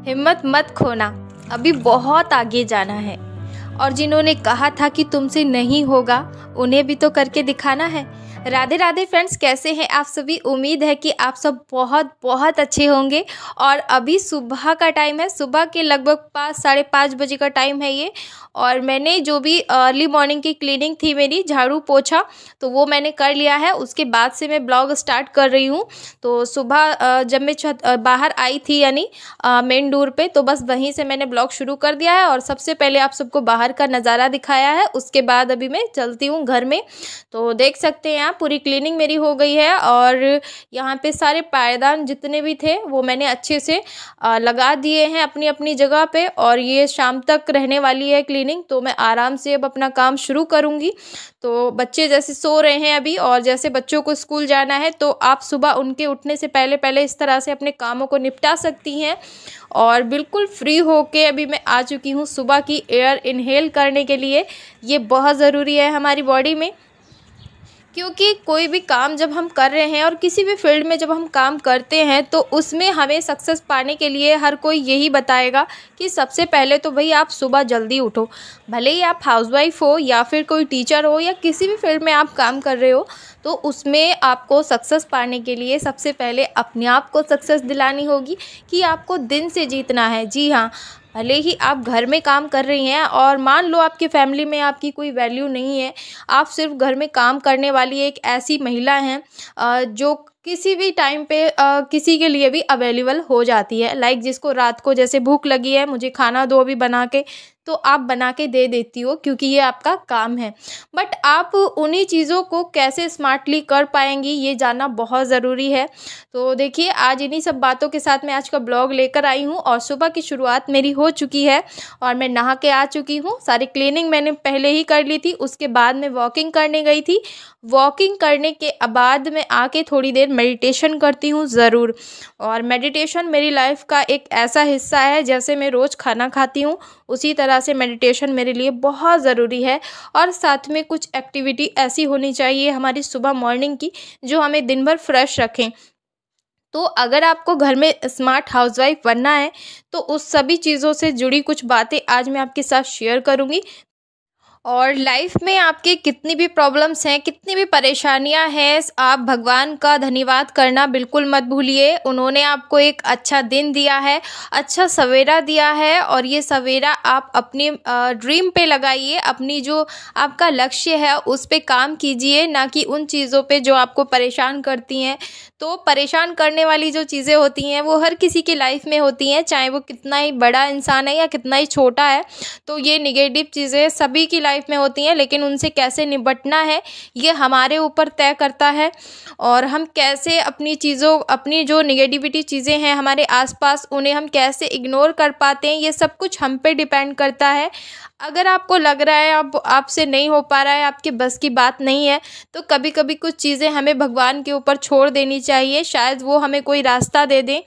हिम्मत मत खोना, अभी बहुत आगे जाना है। और जिन्होंने कहा था कि तुमसे नहीं होगा, उन्हें भी तो करके दिखाना है। राधे राधे फ्रेंड्स, कैसे हैं आप सभी? उम्मीद है कि आप सब बहुत बहुत अच्छे होंगे। और अभी सुबह का टाइम है, सुबह के लगभग 5-5:30 बजे का टाइम है ये। और मैंने जो भी अर्ली मॉर्निंग की क्लीनिंग थी मेरी, झाड़ू पोछा, तो वो मैंने कर लिया है। उसके बाद से मैं ब्लॉग स्टार्ट कर रही हूँ। तो सुबह जब मैं बाहर आई थी, यानी मेन डोर पे, तो बस वहीं से मैंने ब्लॉग शुरू कर दिया है। और सबसे पहले आप सबको बाहर का नज़ारा दिखाया है, उसके बाद अभी मैं चलती हूँ घर में। तो देख सकते हैं आप, पूरी क्लीनिंग मेरी हो गई है। और यहाँ पे सारे पायदान जितने भी थे वो मैंने अच्छे से लगा दिए हैं अपनी अपनी जगह पे। और ये शाम तक रहने वाली है क्लीनिंग, तो मैं आराम से अब अपना काम शुरू करूँगी। तो बच्चे जैसे सो रहे हैं अभी, और जैसे बच्चों को स्कूल जाना है, तो आप सुबह उनके उठने से पहले पहले इस तरह से अपने कामों को निपटा सकती हैं। और बिल्कुल फ्री होके अभी मैं आ चुकी हूँ सुबह की एयर इनहेल करने के लिए। ये बहुत ज़रूरी है हमारी बॉडी में, क्योंकि कोई भी काम जब हम कर रहे हैं और किसी भी फील्ड में जब हम काम करते हैं, तो उसमें हमें सक्सेस पाने के लिए हर कोई यही बताएगा कि सबसे पहले तो भाई आप सुबह जल्दी उठो। भले ही आप हाउसवाइफ हो या फिर कोई टीचर हो या किसी भी फील्ड में आप काम कर रहे हो, तो उसमें आपको सक्सेस पाने के लिए सबसे पहले अपने आप को सक्सेस दिलानी होगी कि आपको दिन से जीतना है। जी हाँ, भले ही आप घर में काम कर रही हैं और मान लो आपकी फैमिली में आपकी कोई वैल्यू नहीं है, आप सिर्फ घर में काम करने वाली एक ऐसी महिला हैं जो किसी भी टाइम पे किसी के लिए भी अवेलेबल हो जाती है। लाइक जिसको रात को जैसे भूख लगी है, मुझे खाना दो अभी बना के, तो आप बना के दे देती हो, क्योंकि ये आपका काम है। बट आप उन्हीं चीज़ों को कैसे स्मार्टली कर पाएंगी, ये जानना बहुत ज़रूरी है। तो देखिए, आज इन्हीं सब बातों के साथ मैं आज का ब्लॉग लेकर आई हूँ। और सुबह की शुरुआत मेरी हो चुकी है और मैं नहा के आ चुकी हूँ। सारी क्लीनिंग मैंने पहले ही कर ली थी। उसके बाद मैं वॉकिंग करने गई थी। वॉकिंग करने के बाद मैं आके थोड़ी देर मेडिटेशन करती हूँ ज़रूर। और मेडिटेशन मेरी लाइफ का एक ऐसा हिस्सा है, जैसे मैं रोज़ खाना खाती हूँ उसी तरह से मेडिटेशन मेरे लिए बहुत ज़रूरी है। और साथ में कुछ एक्टिविटी ऐसी होनी चाहिए हमारी सुबह मॉर्निंग की, जो हमें दिन भर फ्रेश रखें। तो अगर आपको घर में स्मार्ट हाउसवाइफ बनना है, तो उस सभी चीज़ों से जुड़ी कुछ बातें आज मैं आपके साथ शेयर करूँगी। और लाइफ में आपके कितनी भी प्रॉब्लम्स हैं, कितनी भी परेशानियां हैं, आप भगवान का धन्यवाद करना बिल्कुल मत भूलिए। उन्होंने आपको एक अच्छा दिन दिया है, अच्छा सवेरा दिया है, और ये सवेरा आप अपनी ड्रीम पे लगाइए। अपनी जो आपका लक्ष्य है उस पे काम कीजिए, ना कि उन चीज़ों पे जो आपको परेशान करती हैं। तो परेशान करने वाली जो चीज़ें होती हैं वो हर किसी की लाइफ में होती हैं, चाहे वो कितना ही बड़ा इंसान है या कितना ही छोटा है। तो ये निगेटिव चीज़ें सभी की लाइफ में होती हैं, लेकिन उनसे कैसे निपटना है ये हमारे ऊपर तय करता है। और हम कैसे अपनी जो निगेटिविटी चीज़ें हैं हमारे आसपास, उन्हें हम कैसे इग्नोर कर पाते हैं, ये सब कुछ हम पे डिपेंड करता है। अगर आपको लग रहा है आपसे नहीं हो पा रहा है, आपके बस की बात नहीं है, तो कभी कभी कुछ चीज़ें हमें भगवान के ऊपर छोड़ देनी चाहिए। शायद वो हमें कोई रास्ता दे दें,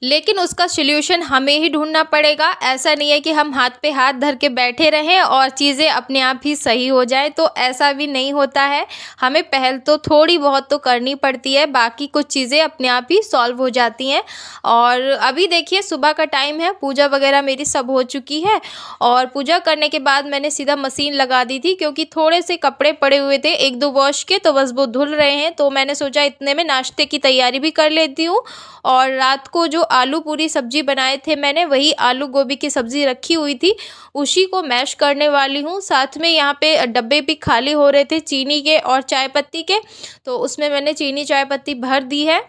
लेकिन उसका सल्यूशन हमें ही ढूंढना पड़ेगा। ऐसा नहीं है कि हम हाथ पे हाथ धर के बैठे रहें और चीज़ें अपने आप ही सही हो जाए, तो ऐसा भी नहीं होता है। हमें पहल तो थोड़ी बहुत तो करनी पड़ती है, बाकी कुछ चीज़ें अपने आप ही सॉल्व हो जाती हैं। और अभी देखिए, सुबह का टाइम है, पूजा वगैरह मेरी सब हो चुकी है। और पूजा करने के बाद मैंने सीधा मशीन लगा दी थी, क्योंकि थोड़े से कपड़े पड़े हुए थे 1-2 वॉश के, तो बस वो धुल रहे हैं। तो मैंने सोचा इतने में नाश्ते की तैयारी भी कर लेती हूँ। और रात को जो आलू पूरी सब्जी बनाए थे मैंने, वही आलू गोभी की सब्जी रखी हुई थी, उसी को मैश करने वाली हूँ। साथ में यहाँ पे डब्बे भी खाली हो रहे थे चीनी के और चाय पत्ती के, तो उसमें मैंने चीनी चाय पत्ती भर दी है।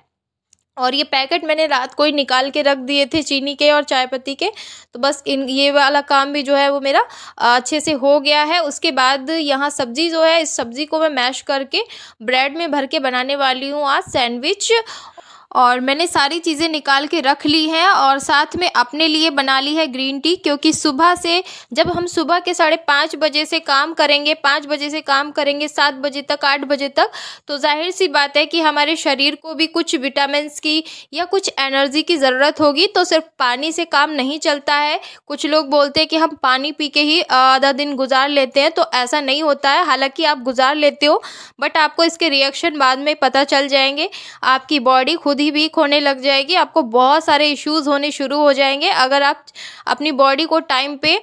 और ये पैकेट मैंने रात को ही निकाल के रख दिए थे चीनी के और चाय पत्ती के। तो बस ये वाला काम भी जो है वो मेरा अच्छे से हो गया है। उसके बाद यहाँ सब्जी जो है, इस सब्जी को मैं मैश करके ब्रेड में भर के बनाने वाली हूँ आज सैंडविच। और मैंने सारी चीज़ें निकाल के रख ली हैं, और साथ में अपने लिए बना ली है ग्रीन टी, क्योंकि सुबह से जब हम सुबह के 5:30 बजे से काम करेंगे, 5 बजे से काम करेंगे 7 बजे तक, 8 बजे तक, तो जाहिर सी बात है कि हमारे शरीर को भी कुछ विटामिन्स की या कुछ एनर्जी की ज़रूरत होगी। तो सिर्फ पानी से काम नहीं चलता है। कुछ लोग बोलते हैं कि हम पानी पी के ही आधा दिन गुजार लेते हैं, तो ऐसा नहीं होता है। हालांकि आप गुजार लेते हो, बट आपको इसके रिएक्शन बाद में पता चल जाएंगे। आपकी बॉडी खुद खुद ही वीक होने लग जाएगी, आपको बहुत सारे इश्यूज़ होने शुरू हो जाएंगे अगर आप अपनी बॉडी को टाइम पे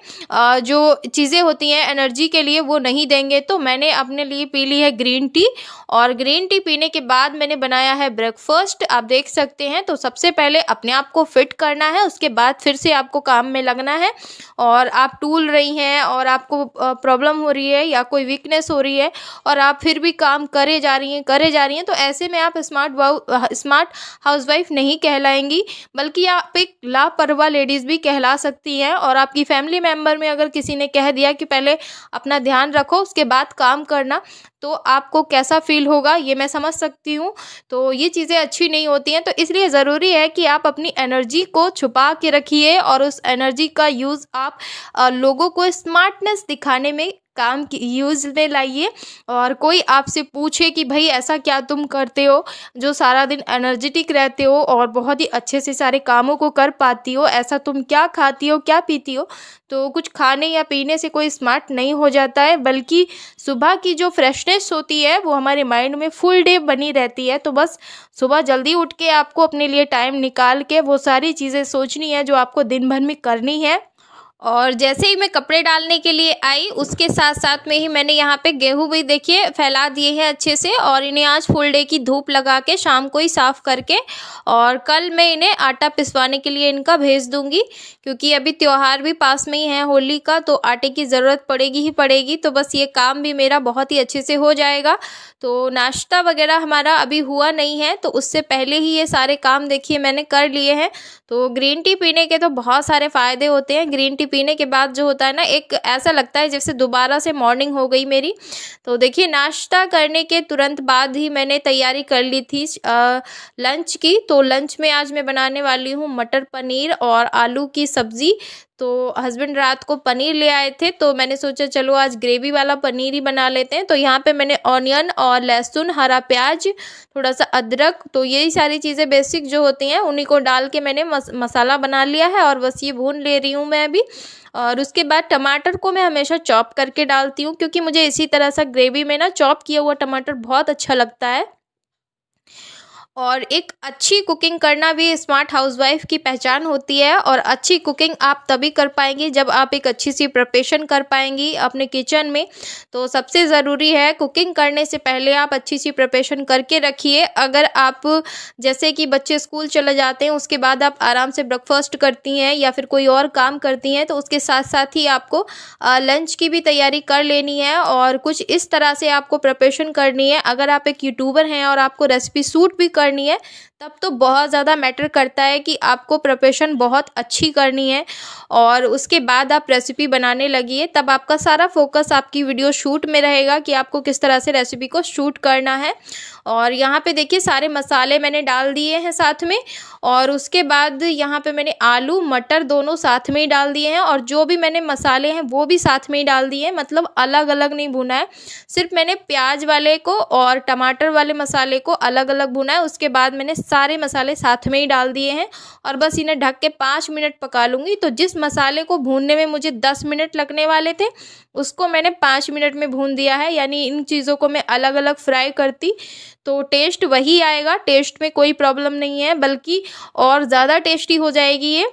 जो चीज़ें होती हैं एनर्जी के लिए वो नहीं देंगे। तो मैंने अपने लिए पी ली है ग्रीन टी, और ग्रीन टी पीने के बाद मैंने बनाया है ब्रेकफास्ट, आप देख सकते हैं। तो सबसे पहले अपने आप को फिट करना है, उसके बाद फिर से आपको काम में लगना है। और आप टूल रही हैं और आपको प्रॉब्लम हो रही है या कोई वीकनेस हो रही है और आप फिर भी काम करे जा रही हैं, तो ऐसे में आप स्मार्ट हाउसवाइफ नहीं कहलाएंगी, बल्कि आप एक लापरवाह लेडीज़ भी कहला सकती हैं। और आपकी फैमिली मेम्बर में अगर किसी ने कह दिया कि पहले अपना ध्यान रखो उसके बाद काम करना, तो आपको कैसा फील होगा ये मैं समझ सकती हूँ। तो ये चीज़ें अच्छी नहीं होती हैं, तो इसलिए ज़रूरी है कि आप अपनी एनर्जी को छुपा के रखिए और उस एनर्जी का यूज़ आप लोगों को स्मार्टनेस दिखाने में काम की यूज़ में लाइए। और कोई आपसे पूछे कि भाई ऐसा क्या तुम करते हो जो सारा दिन एनर्जेटिक रहते हो और बहुत ही अच्छे से सारे कामों को कर पाती हो, ऐसा तुम क्या खाती हो क्या पीती हो, तो कुछ खाने या पीने से कोई स्मार्ट नहीं हो जाता है, बल्कि सुबह की जो फ्रेशनेस होती है वो हमारे माइंड में फुल डे बनी रहती है। तो बस सुबह जल्दी उठ के आपको अपने लिए टाइम निकाल के वो सारी चीज़ें सोचनी है जो आपको दिन भर में करनी है। और जैसे ही मैं कपड़े डालने के लिए आई उसके साथ साथ में ही मैंने यहाँ पे गेहूँ भी देखिए फैला दिए हैं अच्छे से, और इन्हें आज फुल डे की धूप लगा के शाम को ही साफ़ करके, और कल मैं इन्हें आटा पिसवाने के लिए इनका भेज दूँगी, क्योंकि अभी त्यौहार भी पास में ही है होली का, तो आटे की ज़रूरत पड़ेगी ही पड़ेगी। तो बस ये काम भी मेरा बहुत ही अच्छे से हो जाएगा। तो नाश्ता वगैरह हमारा अभी हुआ नहीं है, तो उससे पहले ही ये सारे काम देखिए मैंने कर लिए हैं। तो ग्रीन टी पीने के तो बहुत सारे फ़ायदे होते हैं। ग्रीन टी पीने के बाद जो होता है ना, एक ऐसा लगता है जैसे दोबारा से मॉर्निंग हो गई मेरी। तो देखिए नाश्ता करने के तुरंत बाद ही मैंने तैयारी कर ली थी लंच की। तो लंच में आज मैं बनाने वाली हूँ मटर पनीर और आलू की सब्ज़ी। तो हस्बैंड रात को पनीर ले आए थे, तो मैंने सोचा चलो आज ग्रेवी वाला पनीर ही बना लेते हैं। तो यहाँ पे मैंने ऑनियन और लहसुन, हरा प्याज, थोड़ा सा अदरक, तो यही सारी चीज़ें बेसिक जो होती हैं उन्हीं को डाल के मैंने मसाला बना लिया है, और बस ये भून ले रही हूँ मैं अभी। और उसके बाद टमाटर को मैं हमेशा चॉप करके डालती हूँ, क्योंकि मुझे इसी तरह सा ग्रेवी में ना चॉप किया हुआ टमाटर बहुत अच्छा लगता है। और एक अच्छी कुकिंग करना भी स्मार्ट हाउसवाइफ की पहचान होती है, और अच्छी कुकिंग आप तभी कर पाएंगी जब आप एक अच्छी सी प्रिपरेशन कर पाएंगी अपने किचन में। तो सबसे ज़रूरी है कुकिंग करने से पहले आप अच्छी सी प्रिपरेशन करके रखिए। अगर आप जैसे कि बच्चे स्कूल चले जाते हैं उसके बाद आप आराम से ब्रेकफास्ट करती हैं या फिर कोई और काम करती हैं, तो उसके साथ साथ ही आपको लंच की भी तैयारी कर लेनी है, और कुछ इस तरह से आपको प्रिपरेशन करनी है। अगर आप एक यूट्यूबर हैं और आपको रेसिपी सूट भी करनी है, तब तो बहुत ज़्यादा मैटर करता है कि आपको प्रिपरेशन बहुत अच्छी करनी है, और उसके बाद आप रेसिपी बनाने लगिए। तब आपका सारा फोकस आपकी वीडियो शूट में रहेगा कि आपको किस तरह से रेसिपी को शूट करना है। और यहाँ पे देखिए सारे मसाले मैंने डाल दिए हैं साथ में, और उसके बाद यहाँ पे मैंने आलू मटर दोनों साथ में ही डाल दिए हैं, और जो भी मैंने मसाले हैं वो भी साथ में ही डाल दिए हैं, मतलब अलग अलग नहीं भुना है। सिर्फ मैंने प्याज वाले को और टमाटर वाले मसाले को अलग अलग भुना है। उसके बाद मैंने सारे मसाले साथ में ही डाल दिए हैं, और बस इन्हें ढक के 5 मिनट पका लूँगी। तो जिस मसाले को भूनने में मुझे 10 मिनट लगने वाले थे उसको मैंने 5 मिनट में भून दिया है। यानी इन चीज़ों को मैं अलग अलग फ्राई करती तो टेस्ट वही आएगा, टेस्ट में कोई प्रॉब्लम नहीं है, बल्कि और ज़्यादा टेस्टी हो जाएगी ये।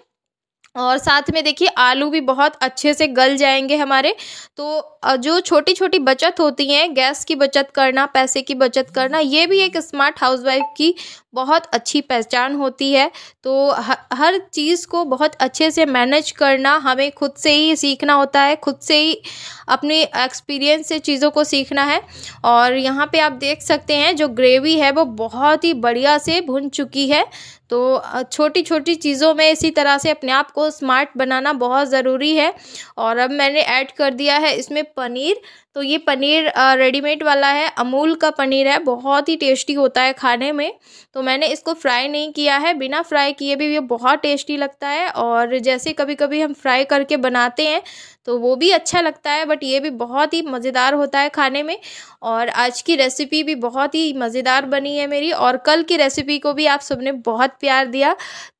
और साथ में देखिए आलू भी बहुत अच्छे से गल जाएंगे हमारे। तो जो छोटी छोटी बचत होती हैं, गैस की बचत करना, पैसे की बचत करना, ये भी एक स्मार्ट हाउसवाइफ की बहुत अच्छी पहचान होती है। तो हर चीज़ को बहुत अच्छे से मैनेज करना हमें खुद से ही सीखना होता है, खुद से ही अपने एक्सपीरियंस से चीज़ों को सीखना है। और यहाँ पे आप देख सकते हैं जो ग्रेवी है वो बहुत ही बढ़िया से भुन चुकी है। तो छोटी छोटी चीज़ों में इसी तरह से अपने आप को स्मार्ट बनाना बहुत ज़रूरी है। और अब मैंने ऐड कर दिया है इसमें पनीर। तो ये पनीर रेडीमेड वाला है, अमूल का पनीर है, बहुत ही टेस्टी होता है खाने में। तो मैंने इसको फ्राई नहीं किया है, बिना फ्राई किए भी ये बहुत टेस्टी लगता है। और जैसे कभी कभी हम फ्राई करके बनाते हैं तो वो भी अच्छा लगता है, बट ये भी बहुत ही मज़ेदार होता है खाने में। और आज की रेसिपी भी बहुत ही मज़ेदार बनी है मेरी, और कल की रेसिपी को भी आप सबने बहुत प्यार दिया।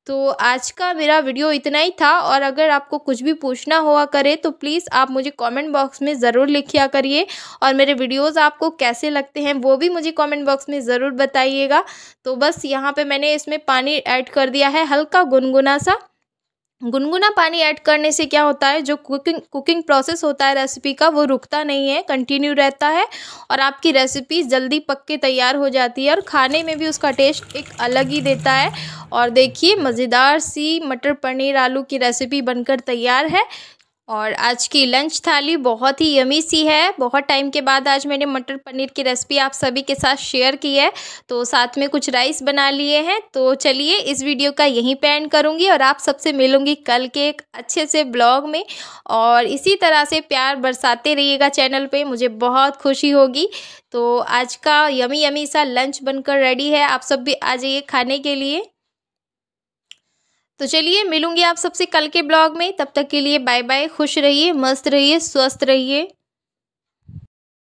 तो आज का मेरा वीडियो इतना ही था, और अगर आपको कुछ भी पूछना हुआ करे तो प्लीज़ आप मुझे कमेंट बॉक्स में ज़रूर लिखिया करिए, और मेरे वीडियोस आपको कैसे लगते हैं वो भी मुझे कमेंट बॉक्स में ज़रूर बताइएगा। तो बस यहाँ पे मैंने इसमें पानी ऐड कर दिया है, हल्का गुनगुना सा। गुनगुना पानी ऐड करने से क्या होता है, जो कुकिंग प्रोसेस होता है रेसिपी का, वो रुकता नहीं है, कंटिन्यू रहता है, और आपकी रेसिपी जल्दी पक के तैयार हो जाती है, और खाने में भी उसका टेस्ट एक अलग ही देता है। और देखिए, मज़ेदार सी मटर पनीर आलू की रेसिपी बनकर तैयार है। और आज की लंच थाली बहुत ही यमी सी है। बहुत टाइम के बाद आज मैंने मटर पनीर की रेसिपी आप सभी के साथ शेयर की है, तो साथ में कुछ राइस बना लिए हैं। तो चलिए इस वीडियो का यहीं पे एंड करूँगी, और आप सबसे मिलूँगी कल के एक अच्छे से ब्लॉग में। और इसी तरह से प्यार बरसाते रहिएगा चैनल पे, मुझे बहुत खुशी होगी। तो आज का यमी यमी सा लंच बनकर रेडी है, आप सब भी आ जाइए खाने के लिए। तो चलिए मिलूंगी आप सबसे कल के ब्लॉग में, तब तक के लिए बाय बाय। खुश रहिए, मस्त रहिए, स्वस्थ रहिए।